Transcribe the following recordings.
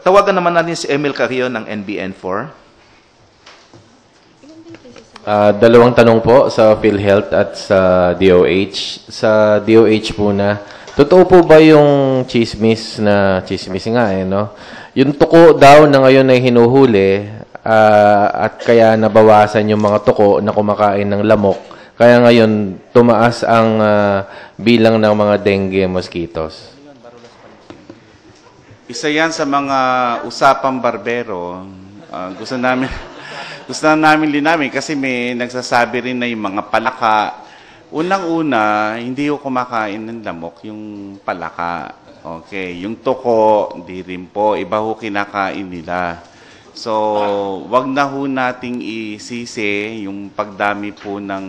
tawagan naman natin si Emil Carrillo ng NBN4. Dalawang tanong po sa PhilHealth at sa DOH. Sa DOH po na, totoo po ba yung chismis nga no? Yung tuko daw na ngayon ay hinuhuli at kaya nabawasan yung mga tuko na kumakain ng lamok. Kaya ngayon tumaas ang bilang ng mga dengue mosquitoes. Isa yan sa mga usapang barbero. Gusto namin linawin kasi may nagsasabi rin na yung mga palaka. Unang-una, hindi ko kumakain ng lamok yung palaka. Okay, yung tuko, hindi rin po. Iba ho kinakain nila. So, wag na ho nating isisi yung pagdami po ng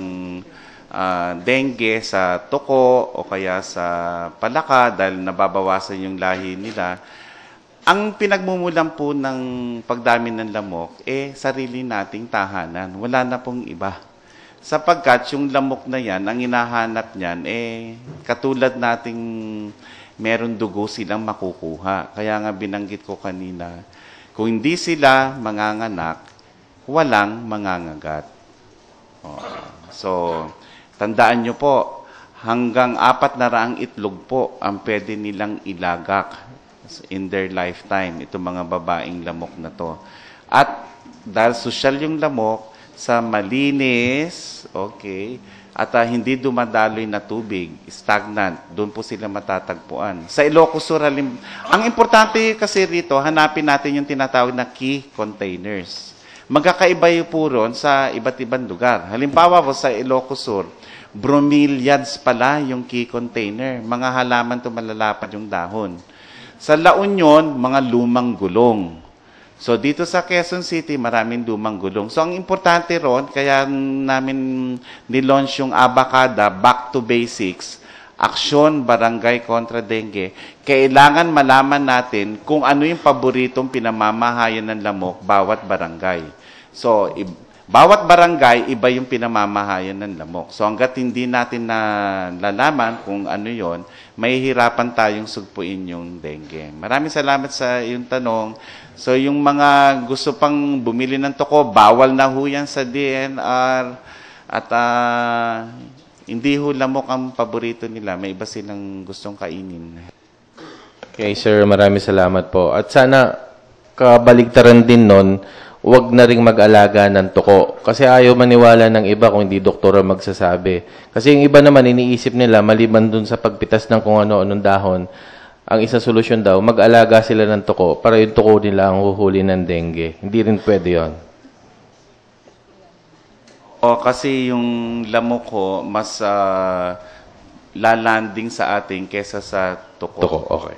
dengue sa tuko o kaya sa palaka dahil nababawasan yung lahi nila. Ang pinagmumulan po ng pagdami ng lamok, sarili nating tahanan. Wala na pong iba. Sapagkat yung lamok na yan, ang hinahanap niyan, katulad nating meron dugo silang makukuha. Kaya nga binanggit ko kanina, kung hindi sila manganganak, walang mangangagat. So, tandaan nyo po, hanggang 400 itlog po ang pwede nilang ilagak in their lifetime, itong mga babaeng lamok na to. At dahil sosyal yung lamok, sa malinis, okay, at hindi dumadaloy na tubig, stagnant, doon po sila matatagpuan. Sa Ilocos Sur, ang importante kasi rito, hanapin natin yung tinatawag na key containers. Magkakaiba yung po ron sa iba't ibang lugar. Halimbawa po sa Ilocos Sur, bromeliads pala yung key container. Mga halaman to malalapad yung dahon. Sa La Union, mga lumang gulong. So, dito sa Quezon City, maraming lumang gulong. So, ang importante ron, kaya namin nilaunch yung Abacada, Back to Basics, Aksyon Barangay kontra Dengue. Kailangan malaman natin kung ano yung paboritong pinamamahayan ng lamok bawat barangay. So, bawat barangay, iba yung pinamamahayan ng lamok. So, hanggat hindi natin nalalaman kung ano yon, mahihirapan tayong sugpuin yung dengue. Maraming salamat sa iyong tanong. So, yung mga gusto pang bumili ng tuko, bawal na ho yan sa DNR. At hindi ho lamok ang paborito nila. May iba silang gustong kainin. Okay, sir. Maraming salamat po. At sana, kabaligtaran din nun, huwag na ring mag-alaga ng tuko. Kasi ayaw maniwala ng iba kung hindi doktor ang magsasabi. Kasi yung iba naman, iniisip nila, maliban dun sa pagpitas ng kung ano-anong dahon, ang isang solusyon daw, mag-alaga sila ng tuko para yung tuko nila ang huhuli ng dengue. Hindi rin pwede yun. Kasi yung lamok ko, mas lalanding sa atin kesa sa tuko. Tuko, okay.